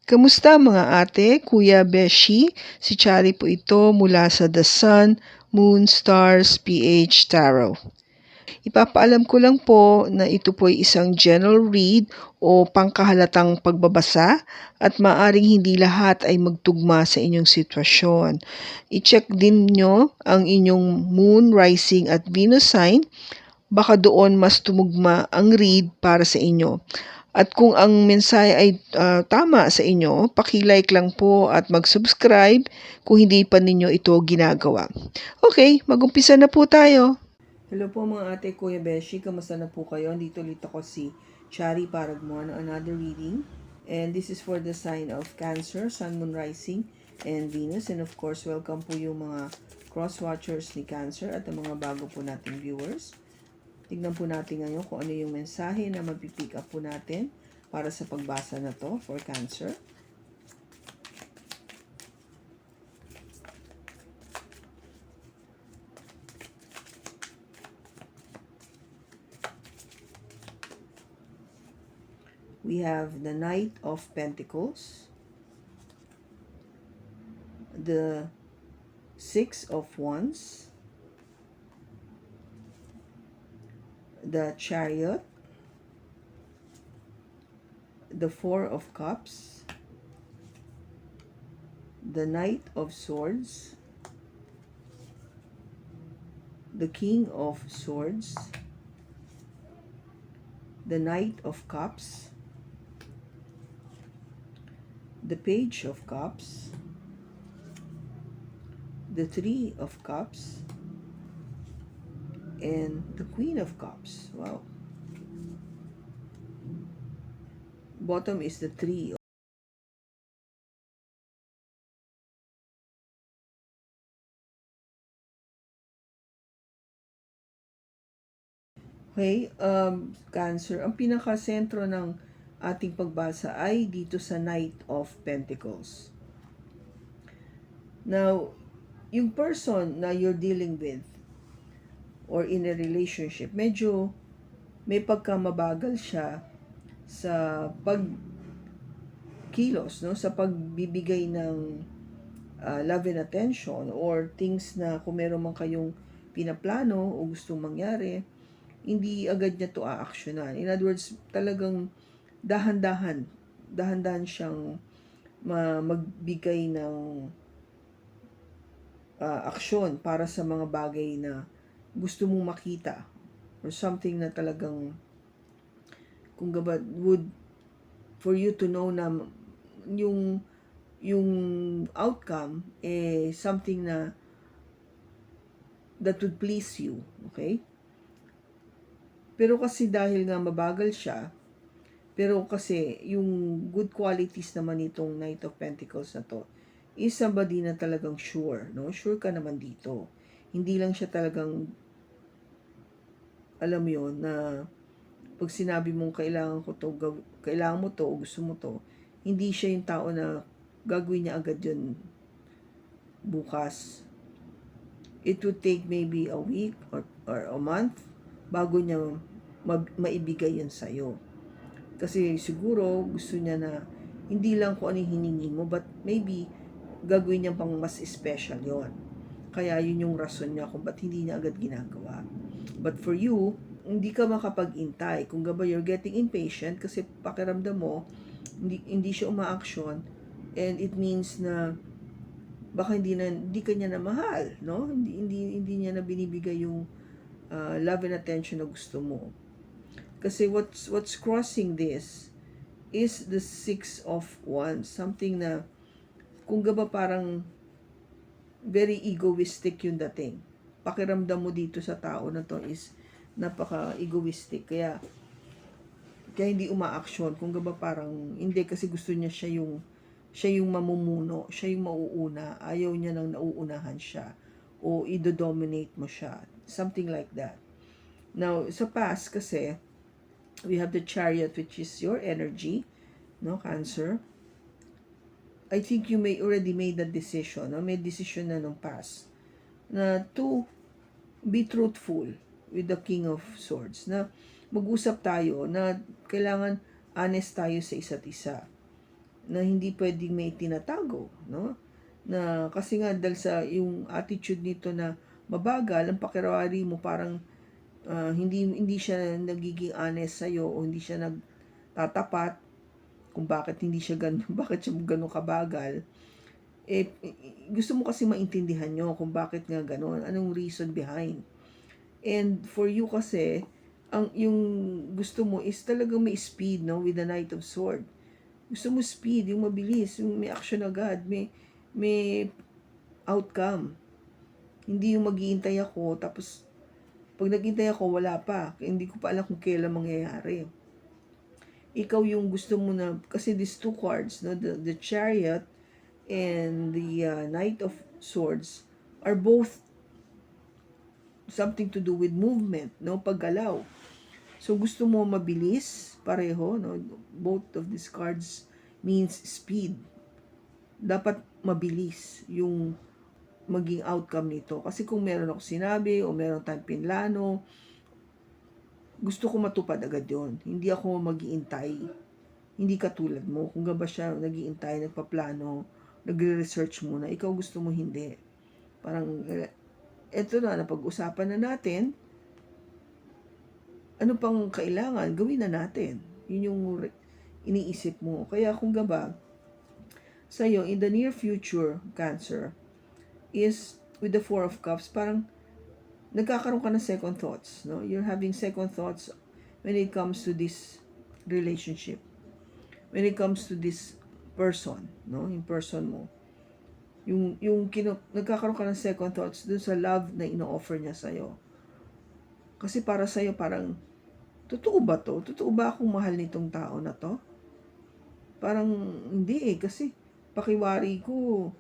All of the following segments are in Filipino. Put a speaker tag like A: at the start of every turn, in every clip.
A: Kamusta mga ate, kuya, beshi? Si Chari po ito mula sa The Sun, Moon, Stars, PH Tarot. Ipapaalam ko lang po na ito po ay isang general read o pangkahalatang pagbabasa at maaring hindi lahat ay magtugma sa inyong sitwasyon. I-check din nyo ang inyong Moon, Rising at Venus sign. Baka doon mas tumugma ang read para sa inyo. At kung ang mensahe ay tama sa inyo, paki-like lang po at mag-subscribe kung hindi pa ninyo ito ginagawa. Okay, mag-umpisa na po tayo. Hello po mga ate, kuya, beshi. Kamusta na po kayo? Dito ulit ako si Chari para gumawa ng another reading. And this is for the sign of Cancer, Sun, Moon, Rising, and Venus. And of course, welcome po yung mga cross-watchers ni Cancer at ang mga bago po nating viewers. Tignan po natin ngayon kung ano yung mensahe na mapipick up po natin para sa pagbasa na to for Cancer. We have the Knight of Pentacles, the Six of Wands, the Chariot, the Four of Cups, the Knight of Swords, the King of Swords, the Knight of Cups, the Page of Cups, the Three of Cups, and the Queen of Cups. Wow. Bottom is the Three. Okay, Cancer, ang pinaka-sentro ng ating pagbasa ay dito sa Knight of Pentacles. Now, yung person na you're dealing with or in a relationship, medyo may pagkamabagal siya sa pagkilos, no? Sa pagbibigay ng love and attention or things na kung meron man kayong pinaplano o gustong mangyari, hindi agad niya to aaksyonan. In other words, talagang dahan-dahan siyang magbigay ng aksyon para sa mga bagay na gusto mong makita or something na talagang kung gabad would for you to know na yung outcome something na that would please you, okay? Pero kasi dahil nga mabagal siya, pero kasi yung good qualities naman itong Knight of Pentacles na to is somebody na talagang sure, no? Sure ka naman dito. Hindi lang siya talagang, alam mo yun, na pag sinabi mong kailangan mo to o gusto mo to, hindi siya yung tao na gagawin niya agad yun bukas. It would take maybe a week or a month bago niya maibigay yan sa'yo. Kasi siguro gusto niya na hindi lang kung ano yung hiningi mo, but maybe gagawin niya pang mas special yon. Kaya yun yung rason niya kung ba't hindi niya agad ginagawa. But for you, hindi ka makapag-intay. Kung gaba you're getting impatient kasi pakiramdam mo, hindi siya umaaksyon, and it means na baka hindi ka niya na mahal, no? Hindi niya na binibigay yung love and attention na gusto mo. Kasi what's crossing this is the Six of Wands, something na kung gaba parang very egoistic yung dating. Pakiramdam mo dito sa tao na to is napaka-egoistic. Kaya hindi umaaksyon. Kung gaba parang hindi, kasi gusto niya siya yung mamumuno, siya yung mauuna, ayaw niya nang nauunahan siya o i-dominate mo siya, something like that. Now, sa past kasi, we have the Chariot, which is your energy, no, Cancer. I think you may already made that decision, no? May decision na nung past na to be truthful with the King of Swords, na mag-usap tayo na kailangan honest tayo sa isa't isa. na hindi pwedeng may tinatago, no? Na kasi nga dahil sa yung attitude nito na mabagal, ang pakiramdam mo parang hindi siya nagiging honest sa o hindi siya nagtatapat kung bakit hindi siya ganun, bakit siya ganun kabagal. Gusto mo kasi maintindihan nyo kung bakit nga ganun, anong reason behind. And for you kasi, yung gusto mo is talagang may speed, no, with the Knight of Sword. Gusto mo speed, yung mabilis, yung may action agad, may outcome. Hindi yung maghihintay ako, tapos pag naghintay ako, wala pa. Hindi ko pa alam kung kailan mangyayari. Ikaw yung gusto mo na, kasi these two cards, no, the Chariot and the Knight of Swords are both something to do with movement, no, paggalaw. So gusto mo mabilis, pareho, no? Both of these cards means speed. Dapat mabilis yung maging outcome nito. Kasi kung meron ako sinabi o meron tayong pinlano, gusto ko matupad agad yon. Hindi ako mag-iintay. Hindi katulad mo. Kung ba siya nag-iintay, nagpaplano, nagre-research muna. Ikaw gusto mo hindi. Parang, eto na, napag-usapan na natin, ano pang kailangan, gawin na natin. Yun yung iniisip mo. Kaya kung gaba, sa'yo, in the near future, Cancer, is with the Four of Cups, parang nagkakaroon ka ng second thoughts. No? You're having second thoughts when it comes to this relationship. When it comes to this person, no? Yung person mo. Nagkakaroon ka ng second thoughts dun sa love na ino-offer niya sa'yo. Kasi para sa'yo, parang, totoo ba to? Totoo ba akong mahal nitong tao na to? Parang hindi kasi pakiwari ko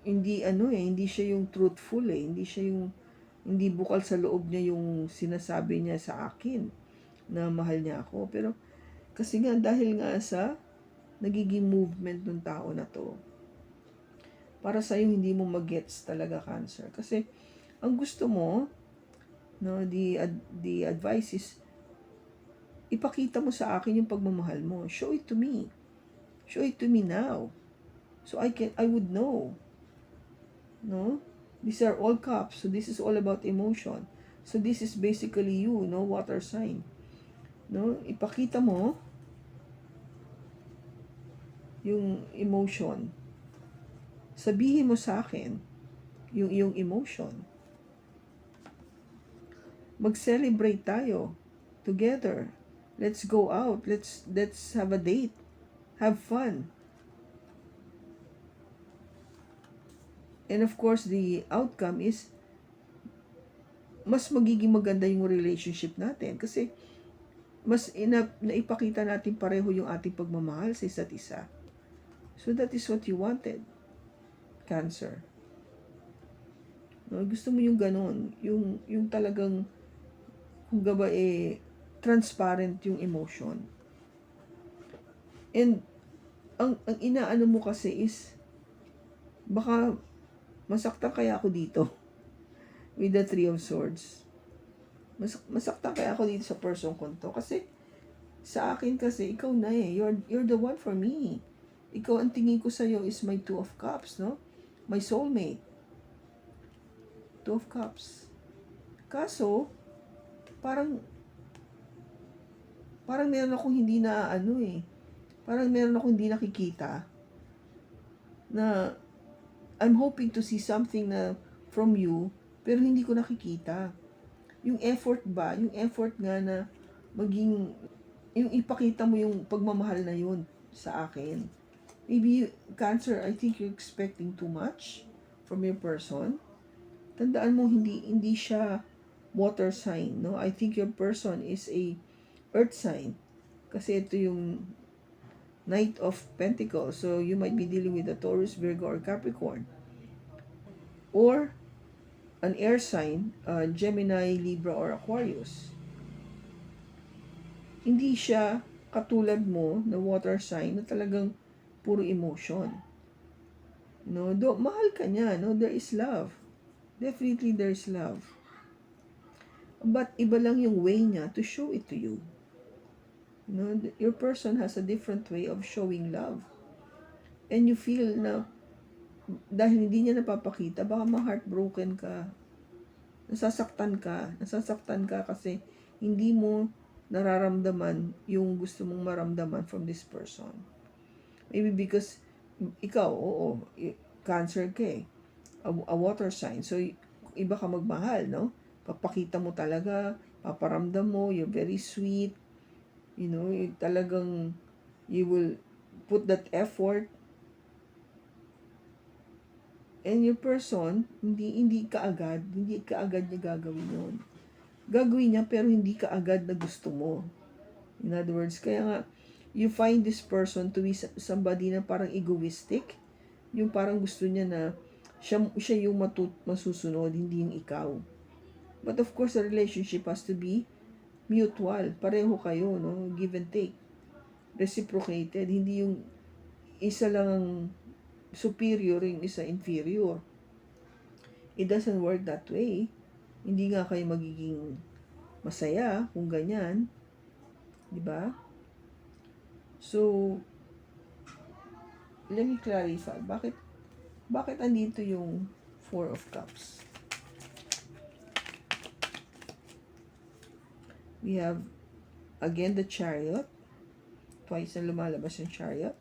A: hindi siya yung truthful hindi siya yung hindi bukal sa loob niya yung sinasabi niya sa akin na mahal niya ako. Pero kasi nga dahil nga sa nagiging movement ng tao na to, para sa'yo hindi mo magets talaga, Cancer. Kasi ang gusto mo, no, the advice is ipakita mo sa akin yung pagmamahal mo. Show it to me. Show it to me now. So I would know. No? These are all cups. So this is all about emotion. So this is basically you, no, water sign. No? Ipakita mo yung emotion. Sabihin mo sa akin yung iyong emotion. Mag-celebrate tayo together. Let's go out. Let's have a date. Have fun. And of course, the outcome is mas magiging maganda yung relationship natin. Kasi mas naipakita natin pareho yung ating pagmamahal sa isa't isa. So that is what you wanted, Cancer. No, gusto mo yung ganon. Yung talagang, kung gaba transparent yung emotion. And ang inaano mo kasi is baka masaktan kaya ako dito with the Three of Swords. Masaktan kaya ako dito sa person ko to kasi sa akin kasi ikaw na you're the one for me. Ikaw ang tingin ko sa iyo is my Two of Cups, no? My soulmate. Two of Cups. Kaso parang meron akong hindi na parang meron akong hindi nakikita na I'm hoping to see something na from you, pero hindi ko nakikita. Yung effort ba? Yung effort nga na maging, yung ipakita mo yung pagmamahal na yun sa akin. Maybe, Cancer, I think you're expecting too much from your person. Tandaan mo, hindi siya water sign, no? I think your person is a earth sign. Kasi ito yung Knight of Pentacles. So, you might be dealing with a Taurus, Virgo, or Capricorn. Or, an air sign, Gemini, Libra, or Aquarius. Hindi siya katulad mo na water sign na talagang puro emotion. No, mahal ka niya, no? There is love. Definitely there is love. But iba lang yung way niya to show it to you. Your person has a different way of showing love. And you feel na dahil hindi niya napapakita, baka ma-heartbroken ka. Nasasaktan ka kasi hindi mo nararamdaman yung gusto mong maramdaman from this person. Maybe because ikaw, cancer ka eh. A water sign. So, iba ka magmahal, no? Papakita mo talaga, paparamdam mo, you're very sweet. Talagang you will put that effort. And your person, hindi kaagad niya gagawin yun. Gagawin niya pero hindi kaagad na gusto mo. In other words, kaya nga, you find this person to be somebody na parang egoistic. Yung parang gusto niya na siya yung masusunod, hindi yung ikaw. But of course, the relationship has to be mutual. Pareho kayo, no? Give and take. Reciprocated. Hindi yung isa lang superior, yung isa inferior. It doesn't work that way. Hindi nga kayo magiging masaya kung ganyan. Diba? So, let me clarify. Bakit andito yung Four of Cups? We have, again, the Chariot. Twice na lumalabas yung Chariot.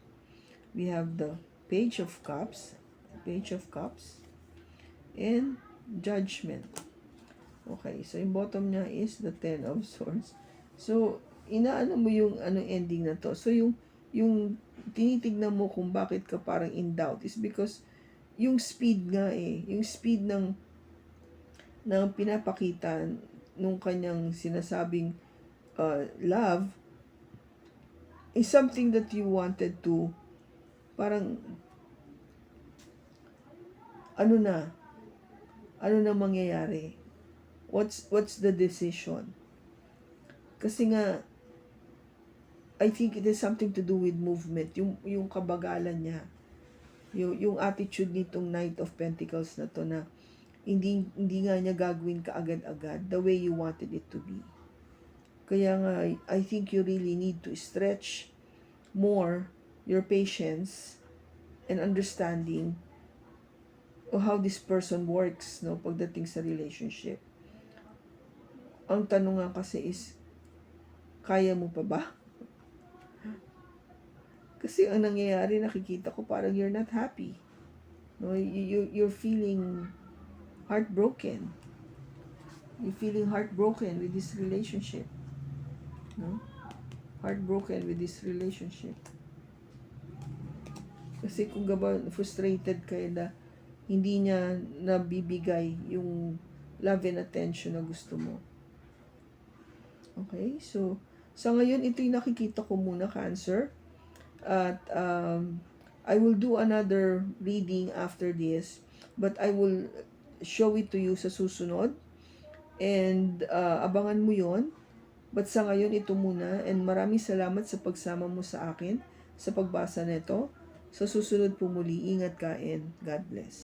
A: We have the Page of Cups. And Judgment. Okay, so yung bottom niya is the Ten of Swords. So, inaano mo yung ending na to. So, yung tinitignan mo kung bakit ka parang in doubt is because yung speed nga yung speed ng pinapakita nung kanyang sinasabing love is something that you wanted to parang ano na mangyayari. What's the decision? Kasi nga I think it has something to do with movement, yung kabagalan niya. Yung attitude nitong Knight of Pentacles na to na hindi nga niya gagawin kaagad-agad the way you wanted it to be. Kaya nga, I think you really need to stretch more your patience and understanding of how this person works, no, pagdating sa relationship. Ang tanong nga kasi is, kaya mo pa ba? Kasi ang nangyayari, nakikita ko parang you're not happy. No, you're feeling heartbroken. You're feeling heartbroken with this relationship. No? Heartbroken with this relationship. Kasi kung frustrated kayo na hindi niya nabibigay yung love and attention na gusto mo. Okay? So, sa ngayon, ito yung nakikita ko muna, Cancer. At I will do another reading after this. But I will show it to you sa susunod. And abangan mo yon. But sa ngayon, ito muna. And maraming salamat sa pagsama mo sa akin sa pagbasa nito. Sa susunod po muli, ingat ka and God bless.